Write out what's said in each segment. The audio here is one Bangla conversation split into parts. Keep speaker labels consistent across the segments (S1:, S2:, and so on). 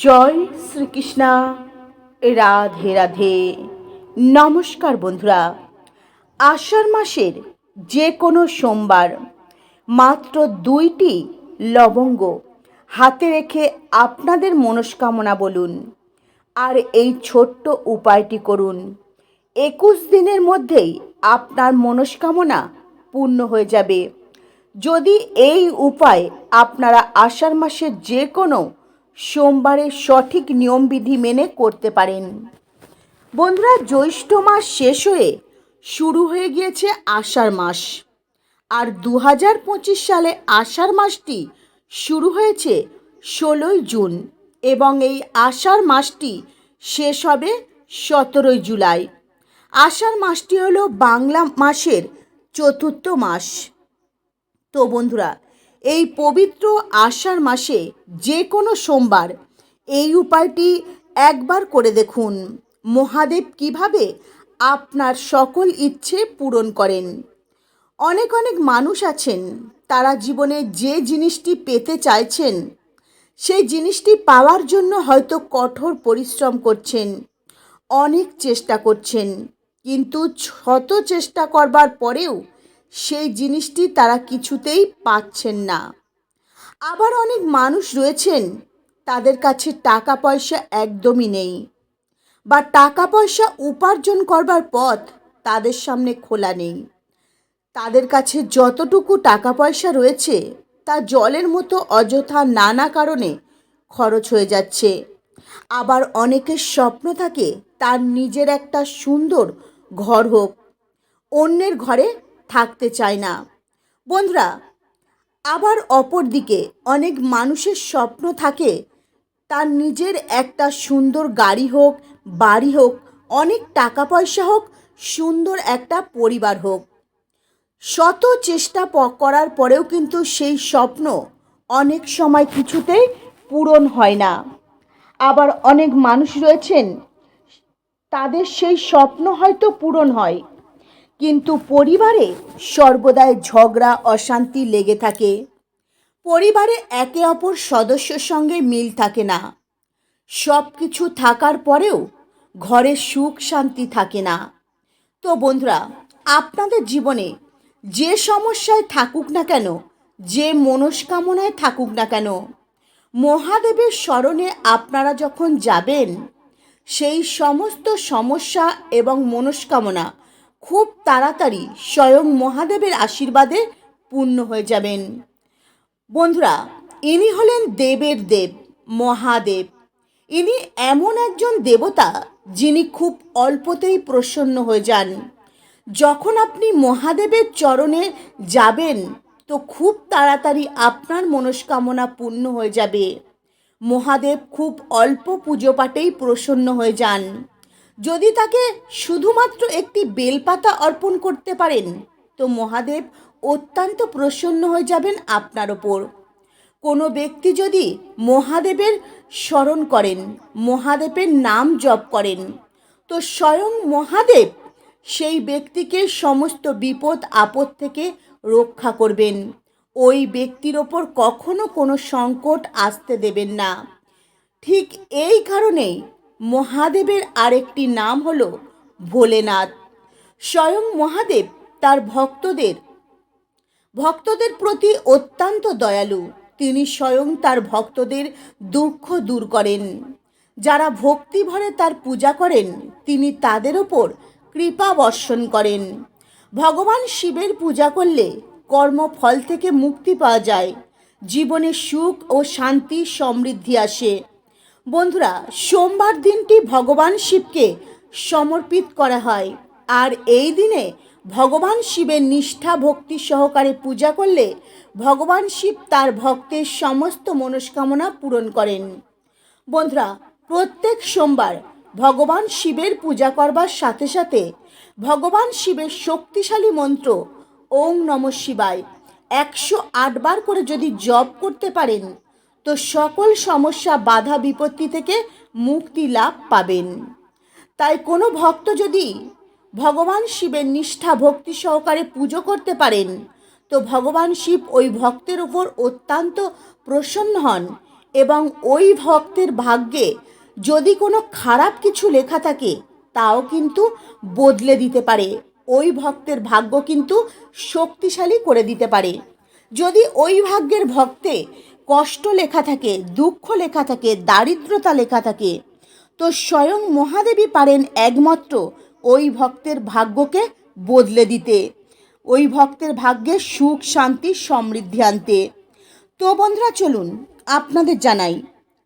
S1: জয় শ্রীকৃষ্ণ। রাধে রাধে। নমস্কার বন্ধুরা, আষাঢ় মাসের যে কোনো সোমবার মাত্র 2টি লবঙ্গ হাতে রেখে আপনাদের মনস্কামনা বলুন, আর এই ছোট্ট উপায়টি করুন। 21 দিনের মধ্যেই আপনার মনস্কামনা পূর্ণ হয়ে যাবে। যদি এই উপায় আপনারা আষাঢ় মাসের যে কোনো সোমবারে সঠিক নিয়মবিধি মেনে করতে পারেন। বন্ধুরা, জ্যৈষ্ঠ মাস শেষ হয়ে শুরু হয়ে গিয়েছে আষাঢ় মাস, আর 2025 সালে আষাঢ় মাসটি শুরু হয়েছে 16ই জুন এবং এই আষাঢ় মাসটি শেষ হবে 17ই জুলাই। আষাঢ় মাসটি হলো বাংলা মাসের চতুর্থ মাস। তো বন্ধুরা, এই পবিত্র আষাঢ় মাসে যে কোনো সোমবার এই উপায়টি একবার করে দেখুন। মহাদেব কিভাবে আপনার সকল ইচ্ছে পূরণ করেন। অনেক অনেক মানুষ আছেন, তারা জীবনে যে জিনিসটি পেতে চাইছেন সেই জিনিসটি পাওয়ার জন্য হয়তো কঠোর পরিশ্রম করছেন, অনেক চেষ্টা করছেন, কিন্তু শত চেষ্টা করবার পরেও সেই জিনিসটি তারা কিছুতেই পাচ্ছেন না। আবার অনেক মানুষ রয়েছেন, তাদের কাছে টাকা পয়সা একদমই নেই, বা টাকা পয়সা উপার্জন করবার পথ তাদের সামনে খোলা নেই। তাদের কাছে যতটুকু টাকা পয়সা রয়েছে তা জলের মতো অযথা নানা কারণে খরচ হয়ে যাচ্ছে। আবার অনেকের স্বপ্ন থাকে তার নিজের একটা সুন্দর ঘর হোক, অন্যের ঘরে থাকতে চায় না। বন্ধুরা, আবার অপরদিকে অনেক মানুষের স্বপ্ন থাকে তার নিজের একটা সুন্দর গাড়ি হোক, বাড়ি হোক, অনেক টাকা পয়সা হোক, সুন্দর একটা পরিবার হোক। শত চেষ্টা করার পরেও কিন্তু সেই স্বপ্ন অনেক সময় কিছুতেই পূরণ হয় না। আবার অনেক মানুষ রয়েছেন, তাদের সেই স্বপ্ন হয়তো পূরণ হয়, কিন্তু পরিবারে সর্বদাই ঝগড়া অশান্তি লেগে থাকে। পরিবারে একে অপর সদস্যের সঙ্গে মিল থাকে না। সব কিছু থাকার পরেও ঘরে সুখ শান্তি থাকে না। তো বন্ধুরা, আপনাদের জীবনে যে সমস্যায় থাকুক না কেন, যে মনস্কামনায় থাকুক না কেন, মহাদেবের শরণে আপনারা যখন যাবেন, সেই সমস্ত সমস্যা এবং মনস্কামনা খুব তাড়াতাড়ি স্বয়ং মহাদেবের আশীর্বাদে পূর্ণ হয়ে যাবেন। বন্ধুরা, ইনি হলেন দেবের দেব মহাদেব। ইনি এমন একজন দেবতা যিনি খুব অল্পতেই প্রসন্ন হয়ে যান। যখন আপনি মহাদেবের চরণে যাবেন তো খুব তাড়াতাড়ি আপনার মনস্কামনা পূর্ণ হয়ে যাবে। মহাদেব খুব অল্প পুজো পাঠেই প্রসন্ন হয়ে যান। যদি তাকে শুধুমাত্র একটি বেলপাতা অর্পণ করতে পারেন তো মহাদেব অত্যন্ত প্রসন্ন হয়ে যাবেন আপনার ওপর। কোনো ব্যক্তি যদি মহাদেবের স্মরণ করেন, মহাদেবের নাম জপ করেন, তো স্বয়ং মহাদেব সেই ব্যক্তিকে সমস্ত বিপদ আপদ থেকে রক্ষা করবেন। ওই ব্যক্তির ওপর কখনো কোনো সংকট আসতে দেবেন না। ঠিক এই কারণেই মহাদেবের আরেকটি নাম হলো ভোলেনাথ। স্বয়ং মহাদেব তার ভক্তদের প্রতি অত্যন্ত দয়ালু। তিনি স্বয়ং তার ভক্তদের দুঃখ দূর করেন। যারা ভক্তি ভরে তার পূজা করেন তিনি তাদের ওপর কৃপা বর্ষণ করেন। ভগবান শিবের পূজা করলে কর্মফল থেকে মুক্তি পাওয়া যায়, জীবনে সুখ ও শান্তি সমৃদ্ধি আসে। বন্ধুরা, সোমবার দিনটি ভগবান শিবকে সমর্পিত করা হয়, আর এই দিনে ভগবান শিবের নিষ্ঠা ভক্তি সহকারে পূজা করলে ভগবান শিব তার ভক্তের সমস্ত মনস্কামনা পূরণ করেন। বন্ধুরা, প্রত্যেক সোমবার ভগবান শিবের পূজা করবার সাথে সাথে ভগবান শিবের শক্তিশালী মন্ত্র ওং নমঃ শিবায় 108 বার করে যদি জপ করতে পারেন তো সকল সমস্যা বাধা বিপত্তি থেকে মুক্তি লাভ পাবেন। তাই কোনো ভক্ত যদি ভগবান শিবের নিষ্ঠা ভক্তি সহকারে পুজো করতে পারেন তো ভগবান শিব ওই ভক্তের উপর অত্যন্ত প্রসন্ন হন এবং ওই ভক্তের ভাগ্যে যদি কোনো খারাপ কিছু লেখা থাকে তাও কিন্তু বদলে দিতে পারে। ওই ভক্তের ভাগ্য কিন্তু শক্তিশালী করে দিতে পারে। যদি ওই ভাগ্যের ভক্তে কষ্ট লেখা থাকে, দুঃখ লেখা থাকে, দারিদ্রতা লেখা থাকে, তো স্বয়ং মহাদেবী পারেন একমাত্র ওই ভক্তের ভাগ্যকে বদলে দিতে, ওই ভক্তের ভাগ্যে সুখ, শান্তি, সমৃদ্ধি আনতে। তো বন্ধুরা চলুন আপনাদের জানাই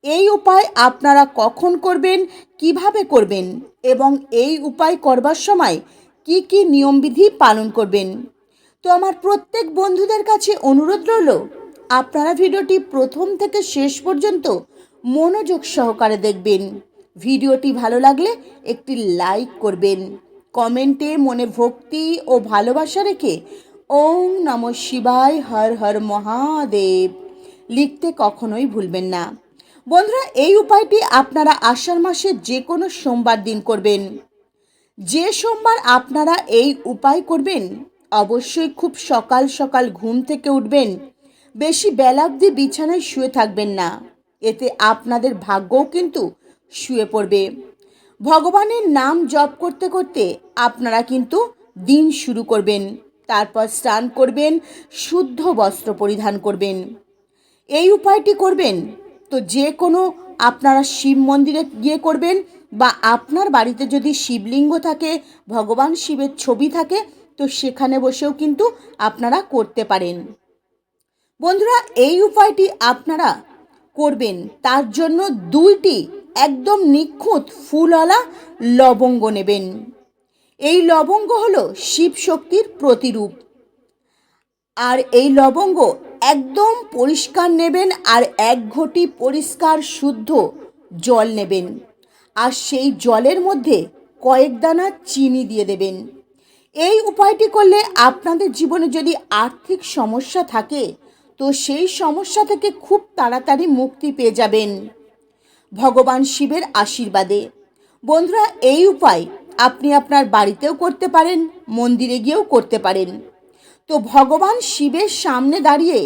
S1: এই উপায় আপনারা কখন করবেন, কিভাবে করবেন এবং এই উপায় করবার সময় কি কি নিয়মবিধি পালন করবেন। তো আমার প্রত্যেক বন্ধুদের কাছে অনুরোধ রইল, আপনারা ভিডিওটি প্রথম থেকে শেষ পর্যন্ত মনোযোগ সহকারে দেখবেন। ভিডিওটি ভালো লাগলে একটি লাইক করবেন, কমেন্টে মনে ভক্তি ও ভালোবাসা রেখে ওম নমঃ শিবায়, হর হর মহাদেব লিখতে কখনোই ভুলবেন না। বন্ধুরা, এই উপায়টি আপনারা আষাঢ় মাসের যে কোনো সোমবার দিন করবেন। যে সোমবার আপনারা এই উপায় করবেন অবশ্যই খুব সকাল সকাল ঘুম থেকে উঠবেন, বেশি বেলা অবধি বিছানায় শুয়ে থাকবেন না, এতে আপনাদের ভাগ্যও কিন্তু শুয়ে পড়বে। ভগবানের নাম জপ করতে করতে আপনারা কিন্তু দিন শুরু করবেন। তারপর স্নান করবেন, শুদ্ধ বস্ত্র পরিধান করবেন। এই উপায়টি করবেন তো যে কোনো আপনারা শিব মন্দিরে গিয়ে করবেন, বা আপনার বাড়িতে যদি শিবলিঙ্গ থাকে, ভগবান শিবের ছবি থাকে, তো সেখানে বসেও কিন্তু আপনারা করতে পারেন। বন্ধুরা, এই উপায়টি আপনারা করবেন তার জন্য 2টি একদম নিখুঁত ফুলওয়ালা লবঙ্গ নেবেন। এই লবঙ্গ হলো শিব শক্তির প্রতিরূপ। আর এই লবঙ্গ একদম পরিষ্কার নেবেন, আর 1 ঘটি পরিষ্কার শুদ্ধ জল নেবেন, আর সেই জলের মধ্যে কয়েক দানা চিনি দিয়ে দেবেন। এই উপায়টি করলে আপনাদের জীবনে যদি আর্থিক সমস্যা থাকে তো সেই সমস্যা থেকে খুব তাড়াতাড়ি মুক্তি পেয়ে যাবেন ভগবান শিবের আশীর্বাদে। বন্ধুরা, এই উপায় আপনি আপনার বাড়িতেও করতে পারেন, মন্দিরে গিয়েও করতে পারেন। তো ভগবান শিবের সামনে দাঁড়িয়ে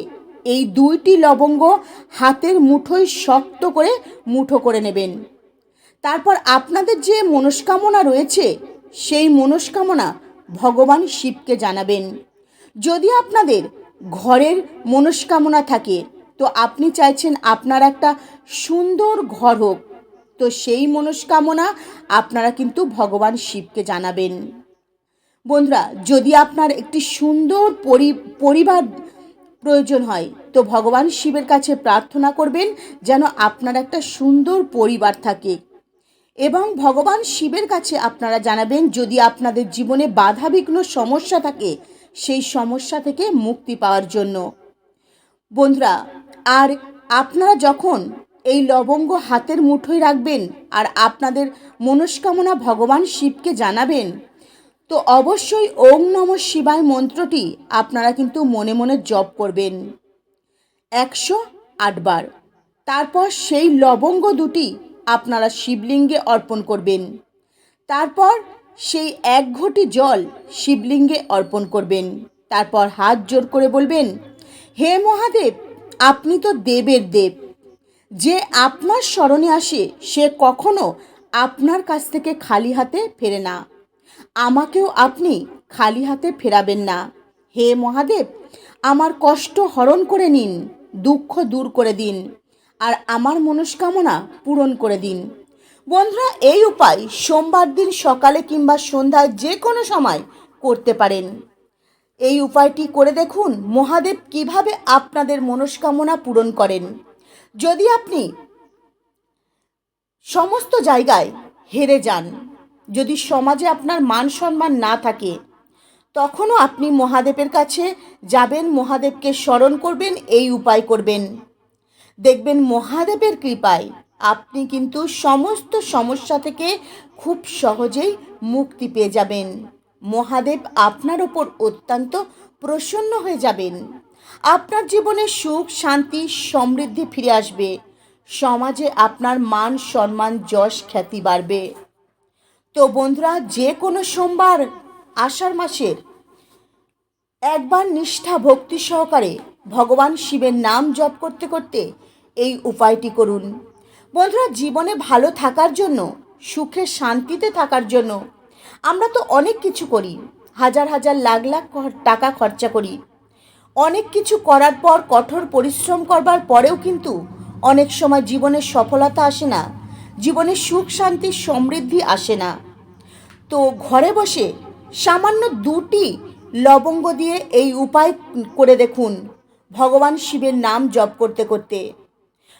S1: এই 2টি লবঙ্গ হাতের মুঠোয় শক্ত করে মুঠো করে নেবেন। তারপর আপনাদের যে মনস্কামনা রয়েছে সেই মনস্কামনা ভগবান শিবকে জানাবেন। যদি আপনাদের ঘরের মনস্কামনা থাকে, তো আপনি চাইছেন আপনার একটা সুন্দর ঘর হোক, তো সেই মনস্কামনা আপনারা কিন্তু ভগবান শিবকে জানাবেন। বন্ধুরা, যদি আপনার একটি সুন্দর পরিবার প্রয়োজন হয় তো ভগবান শিবের কাছে প্রার্থনা করবেন যেন আপনার একটা সুন্দর পরিবার থাকে। এবং ভগবান শিবের কাছে আপনারা জানাবেন যদি আপনাদের জীবনে বাধাবিঘ্ন সমস্যা থাকে সেই সমস্যা থেকে মুক্তি পাওয়ার জন্য। বন্ধুরা, আর আপনারা যখন এই লবঙ্গ হাতের মুঠোয় রাখবেন আর আপনাদের মনস্কামনা ভগবান শিবকে জানাবেন, তো অবশ্যই ওম নমঃ শিবায় মন্ত্রটি আপনারা কিন্তু মনে মনে জপ করবেন 108 বার। তারপর সেই লবঙ্গ 2টি আপনারা শিবলিঙ্গে অর্পণ করবেন। তারপর সেই 1 ঘটি জল শিবলিঙ্গে অর্পণ করবেন। তারপর হাত জোর করে বলবেন, হে মহাদেব, আপনি তো দেবের দেব, যে আপনার শরণে আসে সে কখনো আপনার কাছ থেকে খালি হাতে ফেরে না, আমাকেও আপনি খালি হাতে ফেরাবেন না। হে মহাদেব, আমার কষ্ট হরণ করে নিন, দুঃখ দূর করে দিন, আর আমার মনস্কামনা পূরণ করে দিন। বন্ধুরা, এই উপায় সোমবার দিন সকালে কিংবা সন্ধ্যায় যে কোনো সময় করতে পারেন। এই উপায়টি করে দেখুন মহাদেব কিভাবে আপনাদের মনস্কামনা পূরণ করেন। যদি আপনি সমস্ত জায়গায় হেরে যান, যদি সমাজে আপনার মান সম্মান না থাকে, তখনও আপনি মহাদেবের কাছে যাবেন, মহাদেবকে স্মরণ করবেন, এই উপায় করবেন। দেখবেন মহাদেবের কৃপায় আপনি কিন্তু সমস্ত সমস্যা থেকে খুব সহজেই মুক্তি পেয়ে যাবেন। মহাদেব আপনার ওপর অত্যন্ত প্রসন্ন হয়ে যাবেন। আপনার জীবনে সুখ, শান্তি, সমৃদ্ধি ফিরে আসবে। সমাজে আপনার মান সম্মান, যশ, খ্যাতি বাড়বে। তো বন্ধুরা, যে কোনো সোমবার আষাঢ় মাসের একবার নিষ্ঠা ভক্তি সহকারে ভগবান শিবের নাম জপ করতে করতে এই উপায়টি করুন। বন্ধুরা, জীবনে ভালো থাকার জন্য, সুখে শান্তিতে থাকার জন্য আমরা তো অনেক কিছু করি, হাজার হাজার লাখ লাখ টাকা খরচা করি। অনেক কিছু করার পর, কঠোর পরিশ্রম করবার পরেও কিন্তু অনেক সময় জীবনের সফলতা আসে না, জীবনে সুখ শান্তি সমৃদ্ধি আসে না। তো ঘরে বসে সামান্য 2টি লবঙ্গ দিয়ে এই উপায় করে দেখুন, ভগবান শিবের নাম জপ করতে করতে।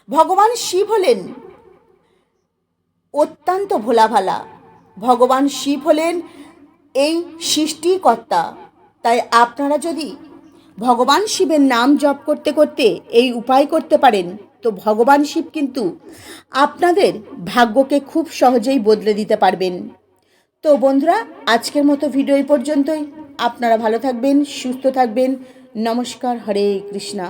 S1: ভগবান শিব হলেন অত্যন্ত ভোলাভালা, ভগবান শিব হলেন এই সৃষ্টিকর্তা। তাই আপনারা যদি ভগবান শিবের নাম জপ করতে করতে এই উপায় করতে পারেন, তো ভগবান শিব কিন্তু আপনাদের ভাগ্যকে খুব সহজেই বদলে দিতে পারবেন। তো বন্ধুরা, আজকের মতো ভিডিও এই পর্যন্তই। আপনারা ভালো থাকবেন, সুস্থ থাকবেন। নমস্কার, হরে কৃষ্ণা।